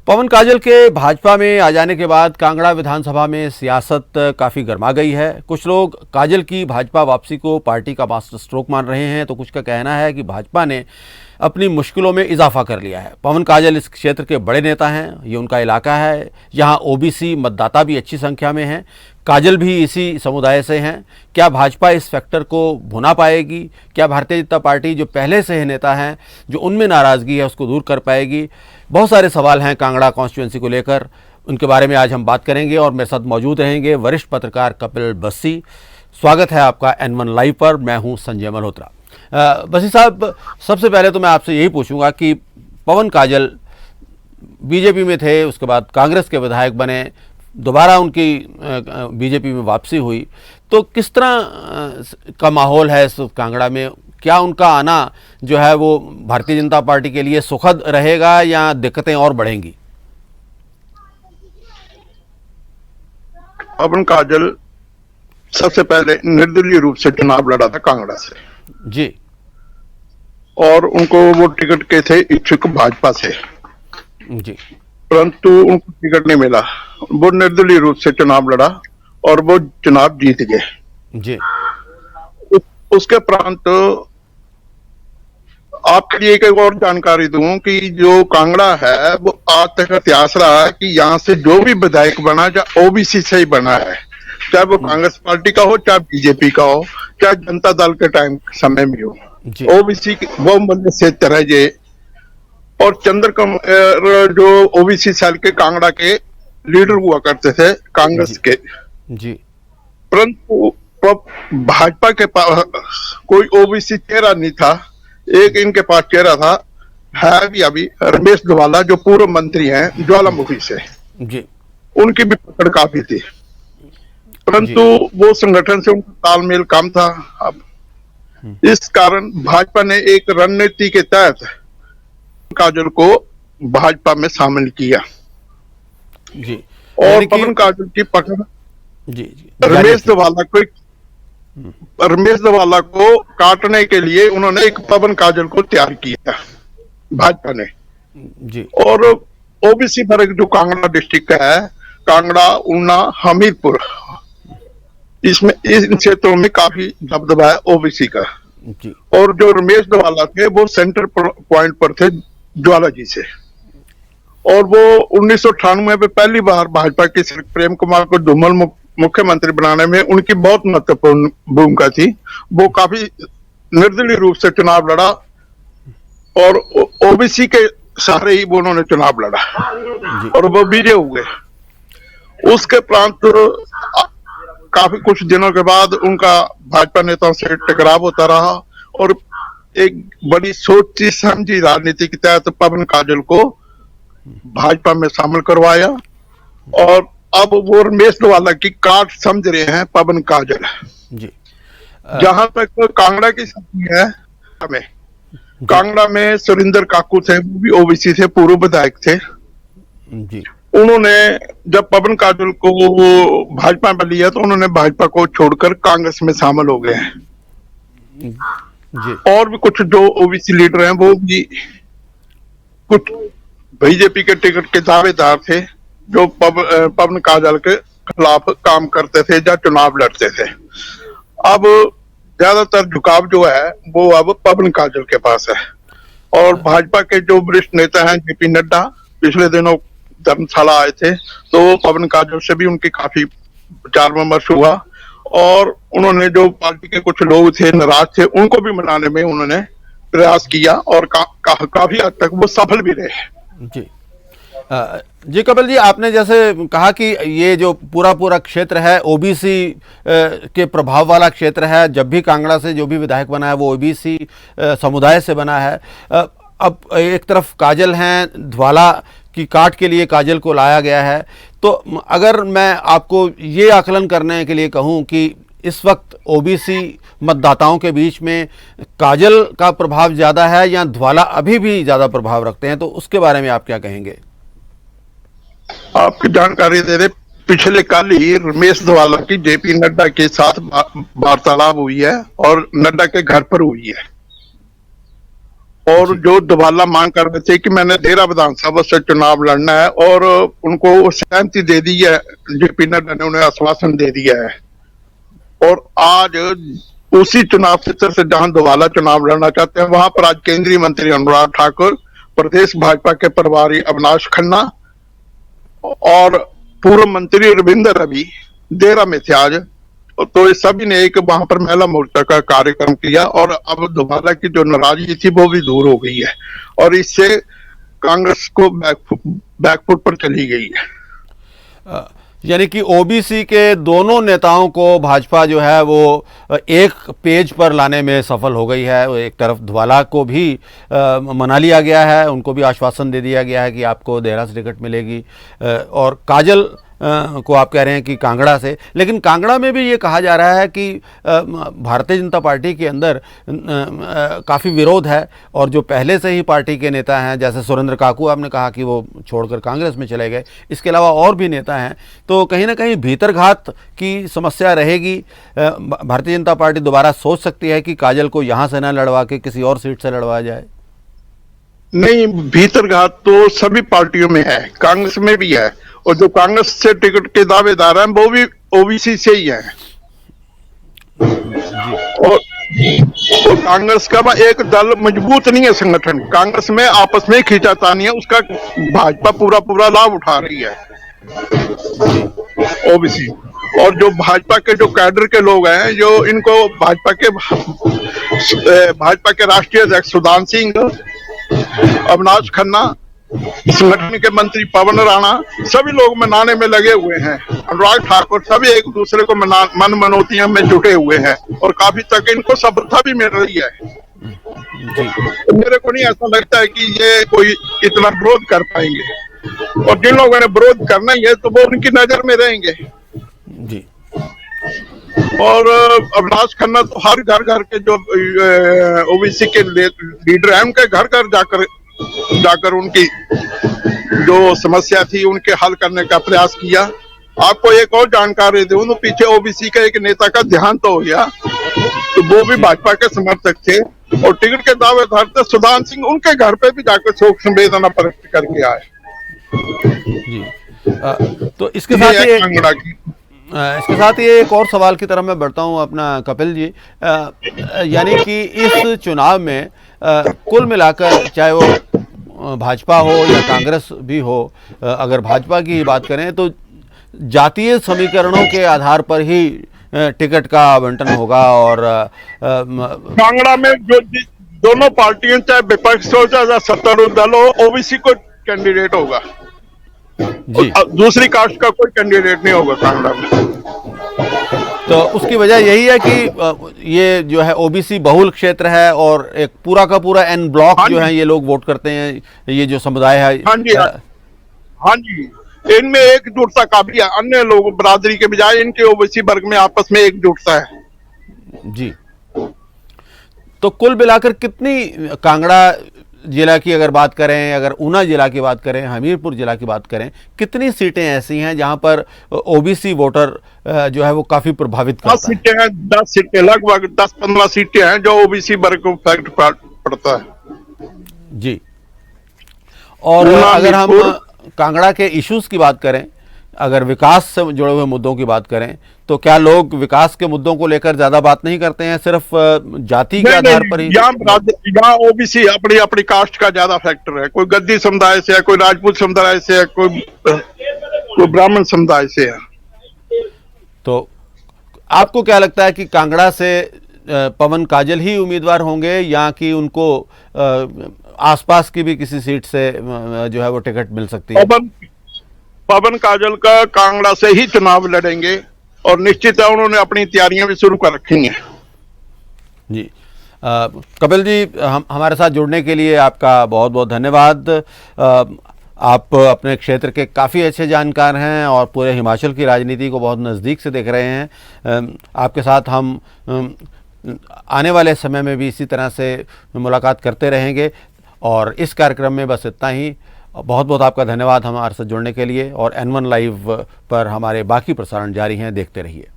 पवन काजल के भाजपा में आ जाने के बाद कांगड़ा विधानसभा में सियासत काफ़ी गर्मा गई है। कुछ लोग काजल की भाजपा वापसी को पार्टी का मास्टर स्ट्रोक मान रहे हैं, तो कुछ का कहना है कि भाजपा ने अपनी मुश्किलों में इजाफा कर लिया है। पवन काजल इस क्षेत्र के बड़े नेता हैं, ये उनका इलाका है, यहाँ ओबीसी मतदाता भी अच्छी संख्या में हैं। काजल भी इसी समुदाय से हैं। क्या भाजपा इस फैक्टर को भुना पाएगी? क्या भारतीय जनता पार्टी जो पहले से ही नेता हैं, जो उनमें नाराज़गी है, उसको दूर कर पाएगी? बहुत सारे सवाल हैं कांगड़ा कॉन्स्टिट्यूंसी को लेकर, उनके बारे में आज हम बात करेंगे और मेरे साथ मौजूद रहेंगे वरिष्ठ पत्रकार कपिल बस्सी। स्वागत है आपका N1 लाइव पर। मैं हूं संजय मल्होत्रा। बस्सी साहब, सबसे पहले तो मैं आपसे यही पूछूंगा कि पवन काजल बीजेपी में थे, उसके बाद कांग्रेस के विधायक बने, दोबारा उनकी बीजेपी में वापसी हुई, तो किस तरह का माहौल है इस कांगड़ा में? क्या उनका आना जो है वो भारतीय जनता पार्टी के लिए सुखद रहेगा या दिक्कतें और बढ़ेंगी? पवन काजल सबसे पहले निर्दलीय रूप से चुनाव लड़ा था कांगड़ा से जी, और उनको वो टिकट के थे इच्छुक भाजपा से, जी, परंतु उनको टिकट नहीं मिला। वो निर्दलीय रूप से चुनाव लड़ा और वो चुनाव जीत गए जी। उसके उपरांत आपके लिए एक और जानकारी दूं कि जो कांगड़ा है वो आज तक इतिहास रहा है कि यहाँ से जो भी विधायक बना चाहे ओबीसी से ही बना है, चाहे वो कांग्रेस पार्टी का हो, चाहे बीजेपी का हो, चाहे जनता दल के टाइम समय में हो, ओबीसी वो मल्ल से तरह जे। और चंद्रकमल जो ओबीसी सेल के कांगड़ा के लीडर हुआ करते थे कांग्रेस के जी, परंतु भाजपा के पास कोई ओबीसी चेहरा नहीं था। एक इनके पास चेहरा था, है भी अभी, रमेश धवाला जो पूर्व मंत्री हैं ज्वालामुखी से जी, उनकी भी पकड़ काफी थी, परंतु वो संगठन से उनका तालमेल कम था। अब इस कारण भाजपा ने एक रणनीति के तहत काजल को भाजपा में शामिल किया जी। और पवन काजल की पकड़ जी, जी, रमेश धवाला को काटने के लिए उन्होंने एक पवन काजल को तैयार किया भाजपा ने जी। और ओबीसी वर्ग जो कांगड़ा डिस्ट्रिक्ट का है, कांगड़ा, ऊना, हमीरपुर, इसमें इन क्षेत्रों में काफी दबदबा है ओबीसी का जी। और जो रमेश धवाला थे वो सेंटर पॉइंट पर थे ज्वाला जी से, और वो 1998 में पहली बार भाजपा के प्रेम कुमार को धूमल मुख्यमंत्री बनाने में उनकी बहुत महत्वपूर्ण भूमिका थी। वो काफी निर्दलीय रूप से चुनाव लड़ा और ओबीसी के सहारे ही वो उन्होंने चुनाव लड़ा और वो विजय हुए। उसके प्रांत काफी कुछ दिनों के बाद उनका भाजपा नेताओं से टकराव होता रहा और एक बड़ी सोची समझी राजनीति के तहत पवन काजल को भाजपा में शामिल करवाया और अब वो रमेश धवाला की काट समझ रहे हैं पवन काजल जी। जहां तक कांगड़ा की स्थिति है, हमें कांगड़ा में सुरेंद्र काकू थे, वो भी ओबीसी थे, पूर्व विधायक थे जी। उन्होंने जब पवन काजल को भाजपा में लिया तो उन्होंने भाजपा को छोड़कर कांग्रेस में शामिल हो गए हैं जी। और भी कुछ जो ओबीसी लीडर हैं वो भी कुछ बीजेपी के टिकट के दावेदार थे जो पवन काजल के खिलाफ काम करते थे या चुनाव लड़ते थे। अब ज्यादातर झुकाव जो है वो अब पवन काजल के पास है और भाजपा के जो वरिष्ठ नेता हैं जेपी नड्डा पिछले दिनों धर्मशाला आए थे, तो पवन काजल से भी उनकी काफी विचार विमर्श हुआ और उन्होंने जो पार्टी के कुछ लोग थे नाराज थे उनको भी मनाने में उन्होंने प्रयास किया और काफी हद तक वो सफल भी रहे। जी जी। कपिल जी, आपने जैसे कहा कि ये जो पूरा क्षेत्र है ओबीसी के प्रभाव वाला क्षेत्र है, जब भी कांगड़ा से जो भी विधायक बना है वो ओबीसी समुदाय से बना है। अब एक तरफ काजल हैं, धवाला की काट के लिए काजल को लाया गया है, तो अगर मैं आपको ये आकलन करने के लिए कहूँ कि इस वक्त ओबीसी मतदाताओं के बीच में काजल का प्रभाव ज़्यादा है या धवाला अभी भी ज़्यादा प्रभाव रखते हैं, तो उसके बारे में आप क्या कहेंगे? आपकी जानकारी दे रहे, पिछले कल ही रमेश धवाला की जेपी नड्डा के साथ वार्तालाप हुई है और नड्डा के घर पर हुई है और जो दोबारा मांग कर रहे थे कि मैंने देरा विधानसभा से चुनाव लड़ना है, और उनको सहमति दे दी है, जेपी नड्डा ने उन्हें आश्वासन दे दिया है। और आज उसी चुनाव क्षेत्र से जहां दोबारा चुनाव लड़ना चाहते हैं, वहां पर आज केंद्रीय मंत्री अनुराग ठाकुर, प्रदेश भाजपा के प्रभारी अविनाश खन्ना और पूर्व मंत्री रविंद्र रवि देरा में थे आज। तो इस सभी ने एक वहां पर महिला मोर्चा का कार्यक्रम किया, और अब दोबारा की जो नाराजगी थी वो भी दूर हो गई है, और इससे कांग्रेस को बैकफुट पर चली गई है। यानी कि ओबीसी के दोनों नेताओं को भाजपा जो है वो एक पेज पर लाने में सफल हो गई है। एक तरफ धवाला को भी मना लिया गया है, उनको भी आश्वासन दे दिया गया है कि आपको देहरा से टिकट मिलेगी, और काजल को आप कह रहे हैं कि कांगड़ा से। लेकिन कांगड़ा में भी ये कहा जा रहा है कि भारतीय जनता पार्टी के अंदर काफ़ी विरोध है, और जो पहले से ही पार्टी के नेता हैं, जैसे सुरेंद्र काकू आपने कहा कि वो छोड़कर कांग्रेस में चले गए, इसके अलावा और भी नेता हैं, तो कहीं ना कहीं भीतरघात की समस्या रहेगी। भारतीय जनता पार्टी दोबारा सोच सकती है कि काजल को यहाँ से न लड़वा के किसी और सीट से लड़वाया जाए। नहीं, भीतरघात तो सभी पार्टियों में है, कांग्रेस में भी है, और जो कांग्रेस से टिकट के दावेदार हैं वो भी ओबीसी से ही हैं। और कांग्रेस का एक दल मजबूत नहीं है, संगठन कांग्रेस में आपस में खींचातानी है, उसका भाजपा पूरा लाभ उठा रही है ओबीसी। और जो भाजपा के जो कैडर के लोग हैं, जो इनको भाजपा के राष्ट्रीय अध्यक्ष सुदान सिंह, अविनाश खन्ना, संगठन के मंत्री पवन राणा, सभी लोग मनाने में लगे हुए हैं। अनुराग ठाकुर सभी एक दूसरे को मन मनोतियों में जुटे हुए हैं, और काफी तक इनको सफलता भी मिल रही है। तो मेरे को नहीं ऐसा लगता है कि ये कोई इतना विरोध कर पाएंगे, और जिन लोगों ने विरोध करना ही है तो वो उनकी नजर में रहेंगे जी। और अविनाश खन्ना तो हर घर के जो ओबीसी के लीडर हैं, उनके घर जाकर उनकी जो समस्या थी उनके हल करने का प्रयास किया। आपको एक और जानकारी दूं तो पीछे ओबीसी का एक नेता का देहांत हो गया, तो वो भी भाजपा के समर्थक थे, और टिकट के दावेदार थे सुदान सिंह, उनके घर पे भी जाकर शोक संवेदना प्रकट करके आए जी। तो इसके साथ ही एक और सवाल की तरफ मैं बढ़ता हूं अपना कपिल जी। यानी कि इस चुनाव में कुल मिलाकर, चाहे वो भाजपा हो या कांग्रेस भी हो, अगर भाजपा की ही बात करें तो जातीय समीकरणों के आधार पर ही टिकट का आवंटन होगा। और कांगड़ा में जो दोनों पार्टियां, चाहे विपक्ष हो चाहे सत्तारूढ़ दल हो, ओबीसी को कैंडिडेट होगा जी, दूसरी कास्ट का कोई कैंडिडेट नहीं होगा कांगड़ा में। तो उसकी वजह यही है कि ये जो है ओबीसी बहुल क्षेत्र है, और एक पूरा का पूरा एन ब्लॉक जो है ये लोग वोट करते हैं, ये जो समुदाय है। हाँ जी, इनमें एकजुटता काफी है, अन्य लोग बरादरी के बजाय इनके ओबीसी वर्ग में आपस में एकजुटता है जी। तो कुल मिलाकर कितनी कांगड़ा जिला की अगर बात करें, अगर ऊना जिला की बात करें, हमीरपुर जिला की बात करें, कितनी सीटें ऐसी हैं जहां पर ओबीसी वोटर जो है वो काफी प्रभावित करता है? 10 सीटें हैं, 10 सीटें, लगभग 10-15 सीटें हैं जो ओबीसी वर्ग को इफेक्ट पड़ता है जी। और अगर हम कांगड़ा के इश्यूज की बात करें, अगर विकास से जुड़े हुए मुद्दों की बात करें, तो क्या लोग विकास के मुद्दों को लेकर ज्यादा बात नहीं करते हैं, सिर्फ जाति के आधार पर ही? यहाँ ओबीसी अपनी कास्ट का ज्यादा फैक्टर है, कोई गद्दी समुदाय से है, कोई राजपूत समुदाय से है, कोई ब्राह्मण समुदाय से है। तो आपको क्या लगता है कि कांगड़ा से पवन काजल ही उम्मीदवार होंगे, या कि उनको आसपास की भी किसी सीट से जो है वो टिकट मिल सकती है? पवन काजल का कांगड़ा से ही चुनाव लड़ेंगे, और निश्चित है उन्होंने अपनी तैयारियां भी शुरू कर रखी हैं जी। कपिल जी, हमारे साथ जुड़ने के लिए आपका बहुत बहुत धन्यवाद। आप अपने क्षेत्र के काफ़ी अच्छे जानकार हैं और पूरे हिमाचल की राजनीति को बहुत नज़दीक से देख रहे हैं। आपके साथ हम आने वाले समय में भी इसी तरह से मुलाकात करते रहेंगे, और इस कार्यक्रम में बस इतना ही। बहुत बहुत आपका धन्यवाद हमारे साथ जुड़ने के लिए, और N1 लाइव पर हमारे बाकी प्रसारण जारी हैं, देखते रहिए।